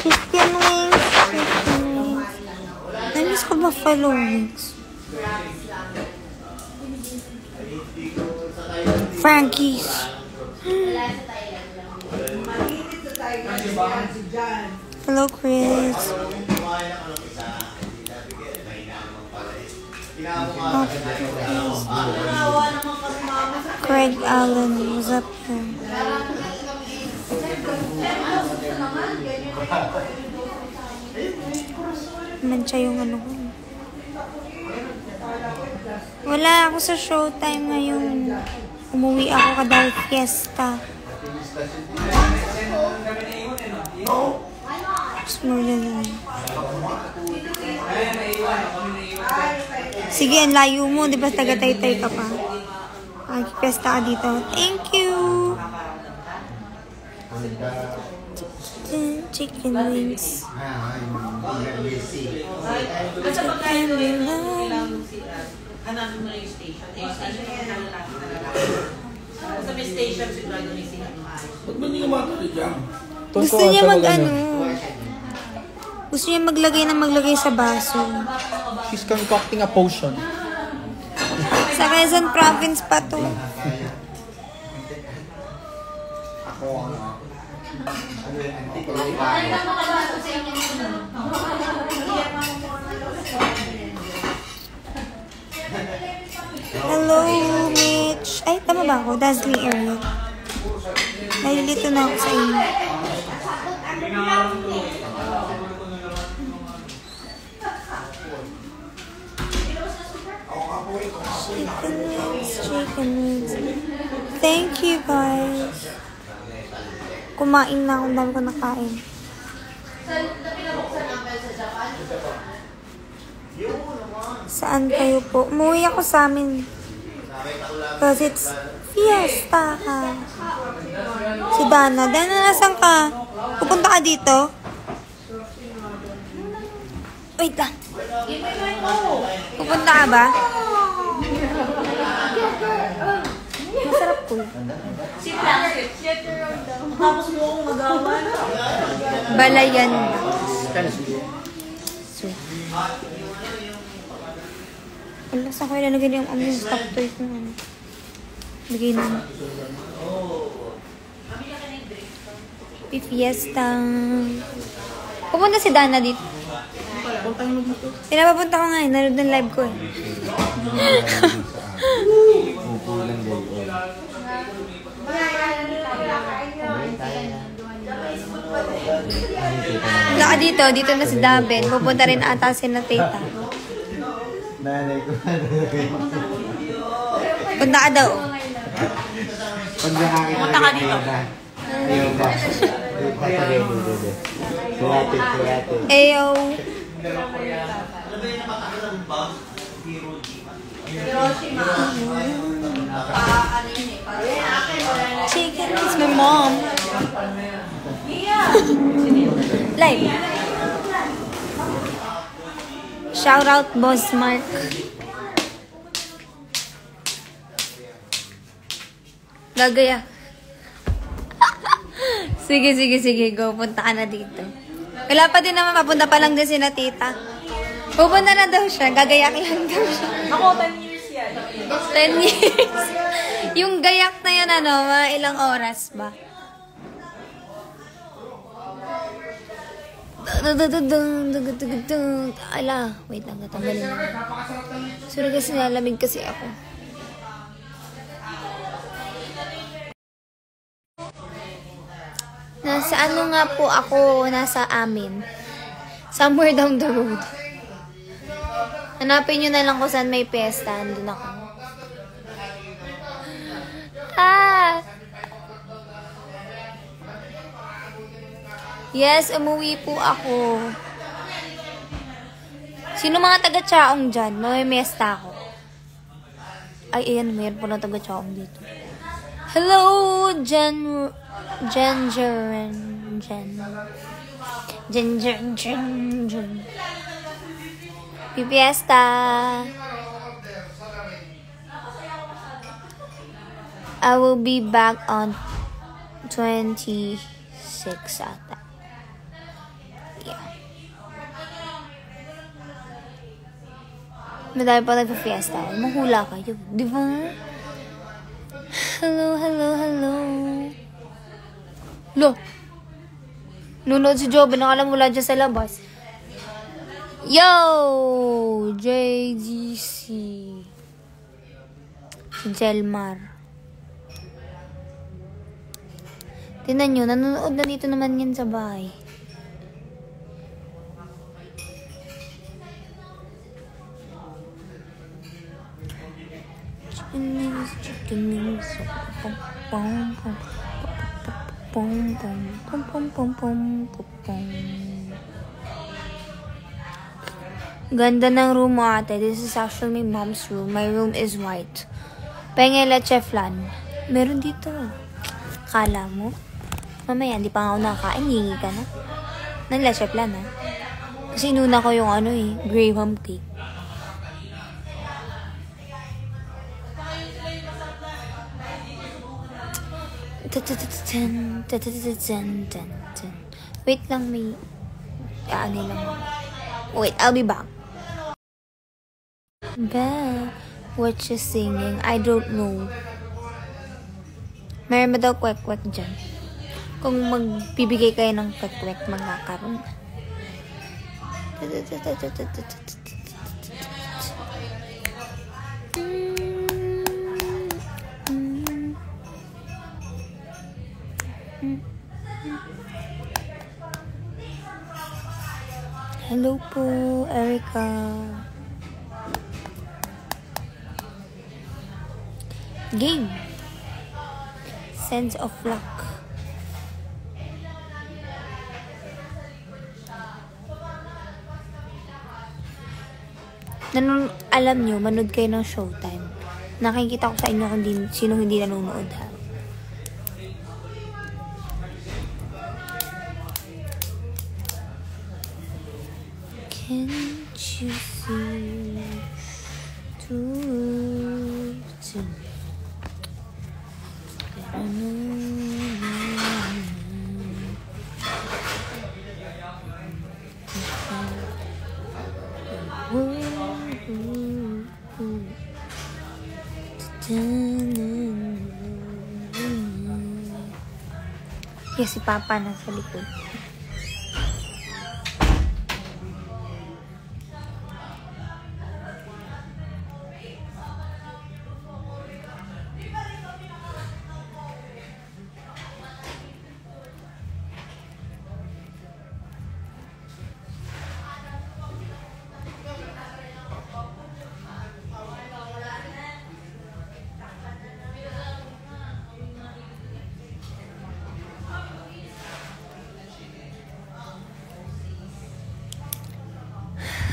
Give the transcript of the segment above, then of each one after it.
Chicken wings. Namiss ko buffalo wings. Frankie's. Hello, Chris. Craig Allen was up here. Mancha yung ano ko. Wala ako sa showtime ngayon. Umuwi ako kadahil fiesta. Sige, ang layo mo. Di ba taga-taytay ka pa? Fiesta ka dito. Thank you! Chicken wings. Hanapin mo na yung station. Yung station yung sa may station si Eduardo may sinag-maayos. Ba't ba niyo matali dyan? Gusto niya gusto niya maglagay sa baso. She's concocting a potion. Sa Quezon Province pa to. Hello, Mitch. Ay, tama ba ako? Dazzling area. Nalilito na ako sa inyo. Chicken wings. Thank you, guys. Kumain na ako. Dami ko nakain. Saan kayo po? Umuwi ako sa amin. Because it's fiesta ka. Si Dana. Dana, nasan ka? Pupunta ka dito? Wait lang. Pupunta ka ba? Masarap po. Sit lang. Tapos mo akong magawan. Balayan. Wala, saan ko ilalagay yung stock toy ko. Bigay na. Fiesta. Pupunta si Dana dito. Pinapapunta ko nga eh. Nanood ng live ko eh. Wala ka dito. Dito na si Daben. Pupunta rin ata si na tita. Nanay ko. Punta ka daw. Pumunta ka dito. Ayo. Chicken is my mom. Live. Shout out Boss Mark. Gagaya. Sige, go. Punta ka na dito. Wala pa din naman, papunta pa lang din si na tita. Pupunta na daw siya, gagayak lang daw siya. Ako, 10 years yan. 10 years. Yung gayak na yun, mga ilang oras ba? Ala, wait lang, tatanggalin lang. Sorry kasi nalamig kasi ako. Nasa ano nga po ako, nasa amin. Somewhere down the road. Hanapin nyo na lang kung saan may pesta. Andun ako. Yes, umuwi po ako. Sino mga taga-Chaong dyan? May mesta ako. Ay, ayan, mayroon po na taga-Chaong dito. Hello, Jen. Pipiesta. I will be back on 26 ata. Yeah. Madami pa nagpa-fiesta. Mahula kayo. Di ba? Hello, hello, hello. Lo. Nunod si Joby. Nakalamula dyan sa labas. Yo! JGC. Si Jelmar. Tingnan nyo. Nanonood na dito naman yan sa bahay. Ganda ng room mo ate. This is actually my mom's room. My room is white. Penge leche flan. Meron dito. Kala mo? Mamaya, hindi pa nga ako nakakain. Hingi ka na. Ng leche flan ha. Kasi inuna ko yung graham cake. Wait lang, may... lang. Wait, I'll be back. Belle, what you singing? I don't know. Meron ba daw kwek-kwek dyan? Kung magbibigay kayo ng kwek-kwek, magkakaroon. Hello po, Erica. Game. Sense of luck. Alam nyo, manood kayo ng Showtime. Nakikita ko sa inyo kung sino hindi nanonood ha. Can't you see through to yes, si Papa nasa likod.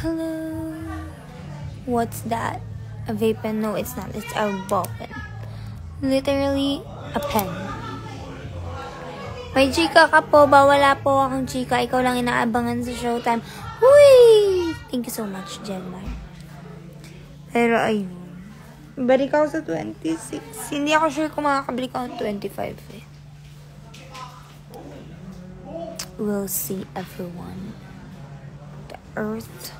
Hello. What's that? A vape pen? No, it's not. It's a ball pen. Literally, a pen. May chika ka po ba? Wala po akong chika. Ikaw lang inaabangan sa Showtime. Huy! Thank you so much, Jelmar. Pero ayun. Balik ako sa 26. Hindi ako sure kung makakabalik ako ng 25 eh. We'll see everyone. The earth.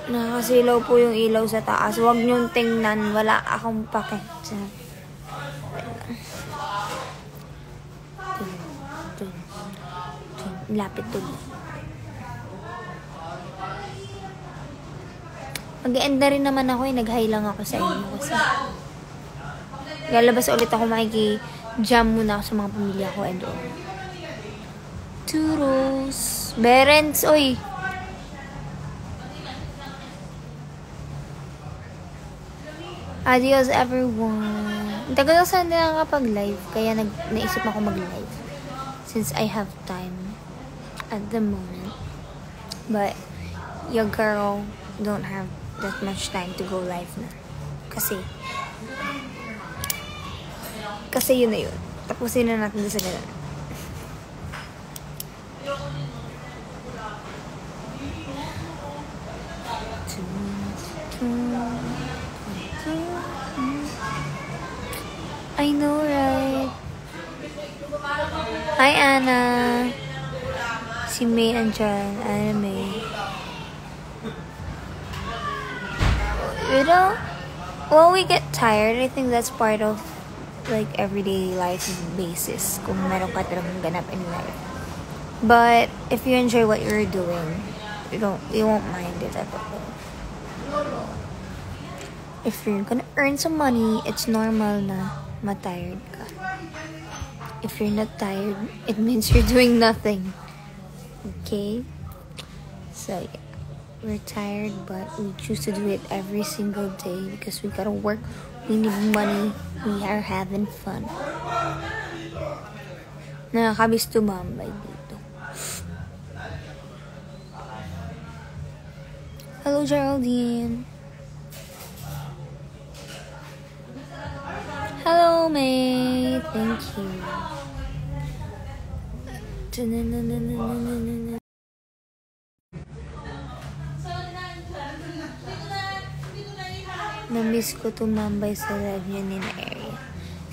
Nakasilaw po yung ilaw sa taas. Huwag niyong tingnan. Wala akong pake. Lapit tuloy. Mag-end na rin naman ako eh. Nag-hi lang ako sa inyo kasi lalabas ulit ako, makiki-jam muna ako sa mga pamilya ko and all. Churros. Berends, oy. Adios everyone. Tagal ko sana nakakapag-live, kaya naisip ako mag-live. Since I have time at the moment. But your girl don't have that much time to go live na. Kasi yun na yun. Tapusin na natin sa ganun. I know, right? Hi, Anna. Si May andyan. Anna May. You know, when we get tired, I think that's part of like everyday life basis. Kung meron ka talagang ganap in life. But if you enjoy what you're doing, you won't mind it at all. If you're gonna earn some money, it's normal na matired ka. If you're not tired, it means you're doing nothing. Okay? So yeah. We're tired, but we choose to do it every single day because we gotta work, we need money, we are having fun. Nakakabis tumambay dito. Hello, Geraldine. Hello, May. Thank you. Na-miss ko tumambay sa live niya ni Ariel.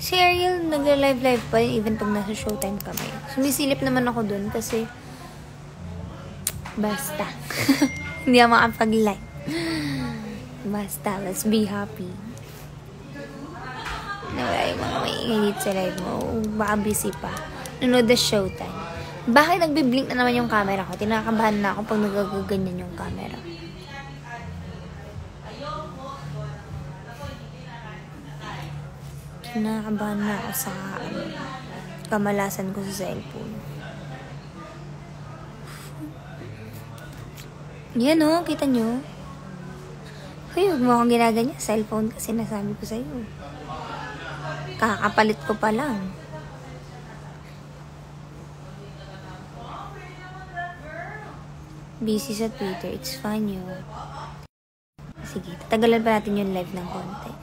Si Ariel, nagla-live pa rin even pag nasa showtime kami. Sumisilip naman ako dun kasi basta. Hindi ako makapag-live. Basta, let's be happy. Nawala yung mga maingay sa live mo. Baka busy pa. Nanood the showtime. Bakit nagbiblink na naman yung camera ko? Tinakabahan na ako pag nagagaganyan yung camera. Kinakabahan na ako sa kamalasan ko sa cellphone. Yan o, kita nyo? Uy, huwag mo akong ginaganyan. Cellphone kasi nasabi ko sa'yo. Kakapalit ko pa lang. Busy sa Twitter. It's fine yun. Sige, tatagalan pa natin yung live ng konti.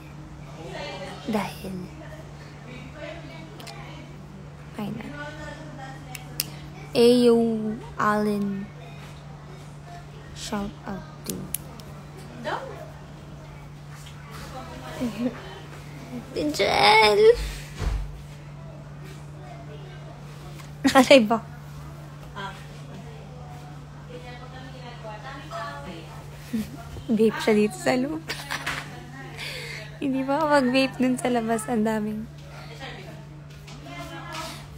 Dahil ay na. Ayo, Allen. Shout out to. Angel! Nakalive ako. Vape siya dito sa loob. Hindi ba ako mag-vape dun sa labas? Ang daming.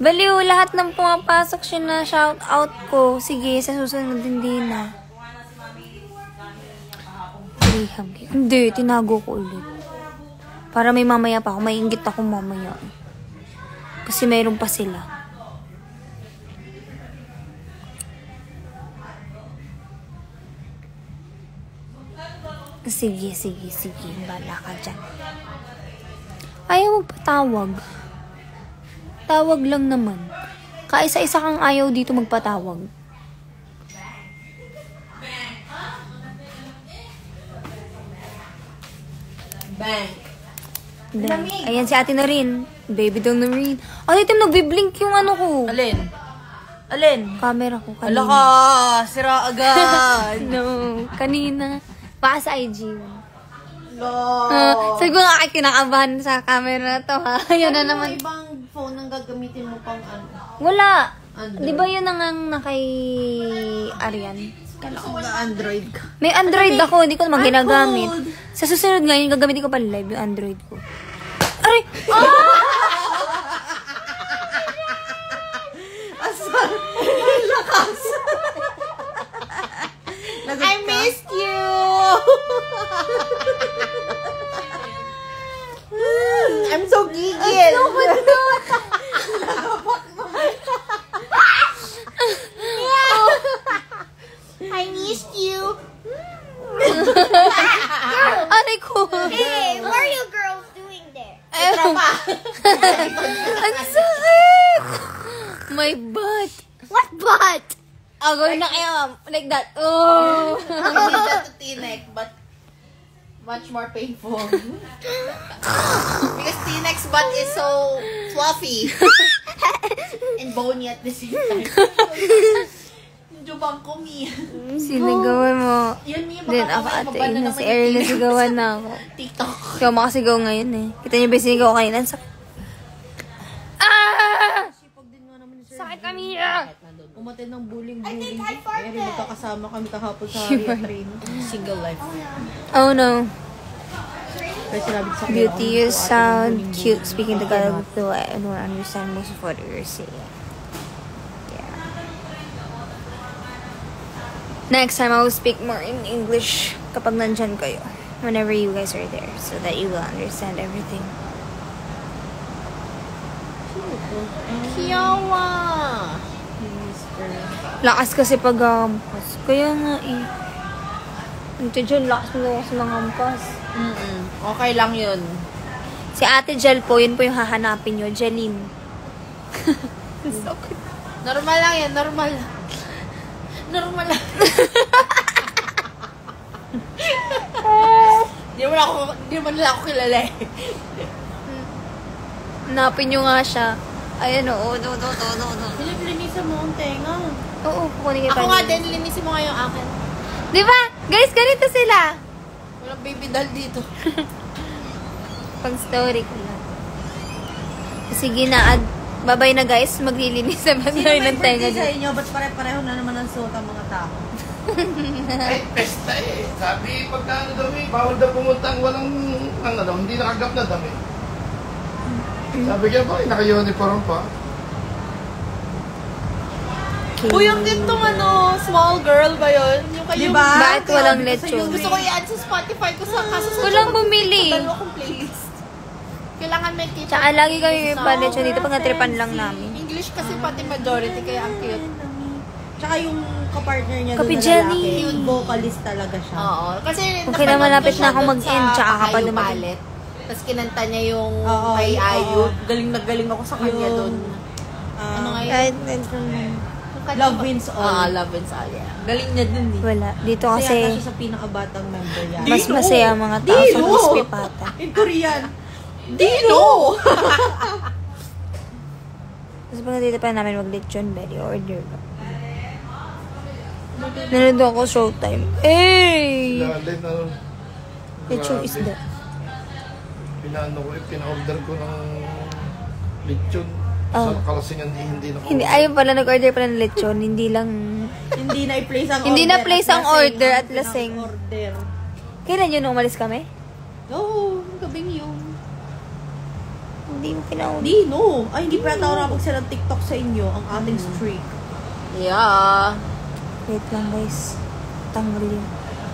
Baliw, lahat ng pumapasok siya na shout out ko. Sige, sa susunod hindi na. Hindi, tinago ko ulit. Para may mamaya pa ako. May inggit ako mamaya. Kasi mayroon pa sila. Sige. Bala ka dyan. Ayaw magpatawag. Tawag lang naman. Kaisa-isa kang ayaw dito magpatawag. Bang. Ayan si Ate Noreen. Baby daw Noreen. Ay, Tim, nagbiblink yung ano ko. Alin? Camera ko kanina. Ala ka! Sira agad! No, kanina. Baka sa IG. No! Sabi ko nga ay kinakabahan sa camera na to ha. Yun na naman. Ibang phone ang gagamitin mo pang ano? Wala. Android. Di ba yun ang nakay Arian? Kala ko na Android ka. May Android ako, hindi ko naman ginagamit. Sa susunod ngayon, gagamitin ko pa live yung Android ko. Aray! Asal! Lakas! I missed you! I'm so gigil! I missed you! Aray ko! Hey, what are you girls doing there? Ang sakit! My butt! What butt? Gawin na kayo, like that. Oh! I did that to T-neck, but much more painful. Because T-neck's butt is so fluffy and bony at the same time. Jubang ko, Mi. Sinigawan mo. Yun, Mi. Then ako ate, na si Ariel nasigawan na ako. TikTok. Hindi ako makasigaw ngayon eh. Kita niyo ba yung sinigaw kanina? Ang sakit. Come here! Umatid ng bullying-bullying. Eh, magkakasama kami kahapon sa Harriet train. Single life. Oh no. Kaya sinabi sa akin, Beauty, you sound cute speaking Tagalog, though I don't understand most of what you're saying. Yeah. Next time, I will speak more in English kapag nandyan kayo. Whenever you guys are there, so that you will understand everything. Kiyawa! Lakas kasi pag hampas. Kaya nga eh. Ito dyan, lakas mo kasi mga hampas. Okay lang yun. Si Ate Jel po, yun po yung hahanapin nyo. Jeline. Normal lang yan, normal lang. Normal lang. Di mo nila ako kilala eh. Hanapin nyo nga siya. Ayan o, no. Linisan mo ang tenga. Oo, kukunin kita. Ako nga din, linisin mo nga yung akin. Di ba? Guys, ganito sila. Walang baby doll dito. Pang story ko lang. Sige na, babay na guys. Maglilinis na ba Sino tayo may ng tenga birthday sa dyan? inyo? Ba't pare-pareho na naman ang suot ang mga tao? Ay, pesta eh. Sabi, pagka ano daw eh, bawal daw pumunta ang walang, ano daw, hindi nakagap na dami. Sabi niya ba, naka-uniform pa. Uy, yung gintong ano, small girl ba yun? Yung kayo. Diba? Bakit walang Kaya gusto lechon? yun Gusto ko i-add sa Spotify ko sa kaso sa Walang bumili. dalawa kong playlist. Kailangan may kita. Tsaka lagi kami pa lechon dito pag natripan lang namin. English kasi pati majority, kaya ang cute. Tsaka yung kapartner niya Kapi doon na Jenny. lalaki, cute vocalist talaga siya. Oo. Kasi Okay na, malapit na ako mag-end, tsaka ka pa Pahayo dumating. Palette. Tapos kinanta niya yung Oo, kay oo. Ayu. Galing na galing ako sa kanya Yung, doon. Ano nga yun? Kahit, Love wins all. Love wins all, yeah. Galing niya dun eh. wala. Dito Kasi kasi, siya sa pinakabatang member yan. mas masaya ang mga tao sa crispy pata. In Korean. Dino! Tapos pag dito pa namin mag-lechon, very order ba? Nanood ako showtime. Hey! Lalim na, Lechon is the... Pinaano ko, pina-order ko ng lechon. Oh. Sa kalasingan, hindi na Hindi, ayun pala, nag-order pala ng lechon. Hindi lang... Hindi na i-place ang Hindi order. na-place ang order at lasing. Order. Kailan yun nung umalis kami? Oo, gabing yun. Hindi mo pinauna. Hindi, no. Ay, hindi pa tao nakapag-send ng TikTok sa inyo, ang ating streak. Yeah. Wait lang guys. Tanggal yun.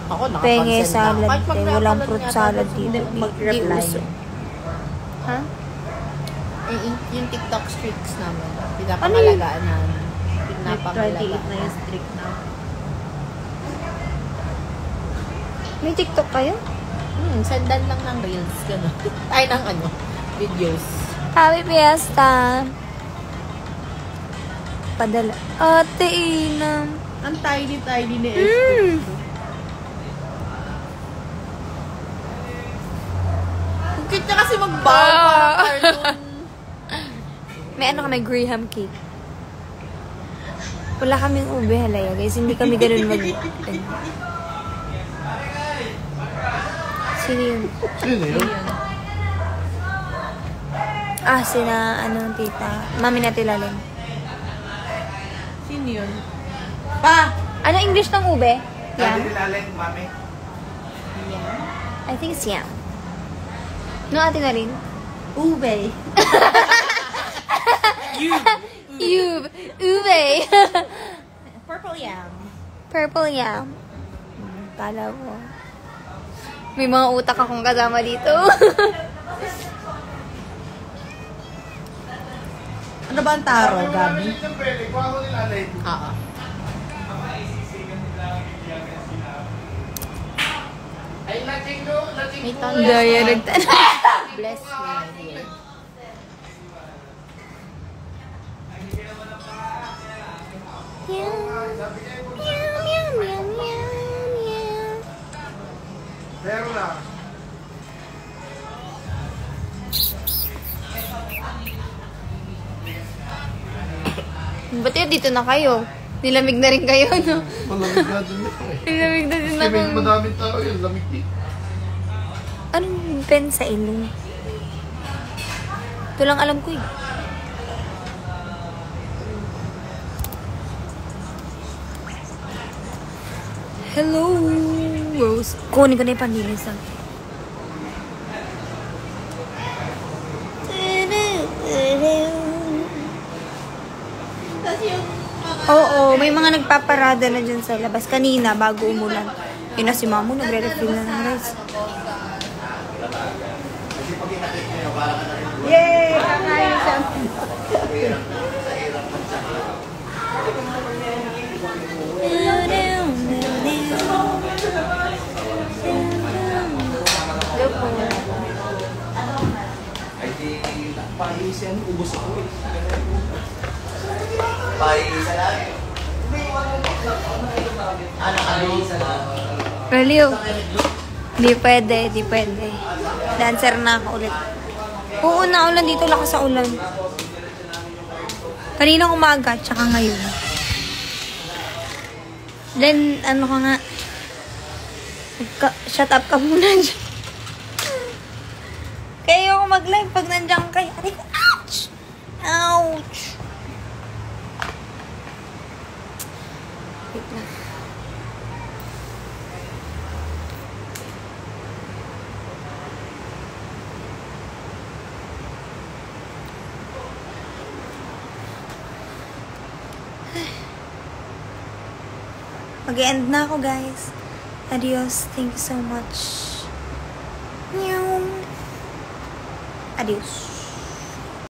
Ako Penge nakapansin salad. na. Kahit Eh, mag-napalad walang nga fruit tayo, salad tapos dito. hindi Di mag-reply. uso. Ha? Yung TikTok streaks namin. Ano Pinapangalagaan namin. 28 Pinapangalagaan. na yung streak na. May TikTok kayo? Sendan lang ng reels. Gano'n. Ay, ng ano, videos. Happy Fiesta! Padala. Ate Ina. Ang tiny ni Esther. Ang cute niya kasi mag-bow. Parang cartoon. May ano kami, Graham cake. Wala kaming ube halaya, guys. Hindi kami ganun mag... Sino yun? Sino yun? Ah, sina, ano, tita. Mami na tilalim. Sino yun? Pa! Ano English ng ube? Yam? Nilalim, mami. I think it's yam. No, ate na rin? Ube. Ube. Ube. Purple yam. Purple yam. Kala mo. May mga utak akong kasama dito. Ano ba ang taro, Gabi? Oo. Ay, lating ko, lating May ko. tanong. Daya nagtanong. Bless me, my dear. Pero na. Ba't yun, dito na kayo? Nilamig na rin kayo, no? Malamig na dun ito eh. Nilamig na din Kasi may ako. madaming tao yun, lamig din. Anong pen sa ilong? Ito lang alam ko eh. Hello, Rose. Kunin ko na yung panlinisan. Oo, may mga nagpaparada na dyan sa labas. Kanina, bago umulan. Yun na si Mamo, nagre-refill na ng rice. Yay! Kakain siya. Pahisan, ubos ako eh. Reliw. Di pwede, di pwede. Dancer na ako ulit. Oo, naulan dito, lakas sa ulan. Kaninang umaga, tsaka ngayon. Then, ano ka nga, shut up ka muna dyan. Kaya ako mag-live pag nandiyan kayo. Ouch! Ouch! Wait lang. Mag-end na ako, guys. Adios. Thank you so much. Adios.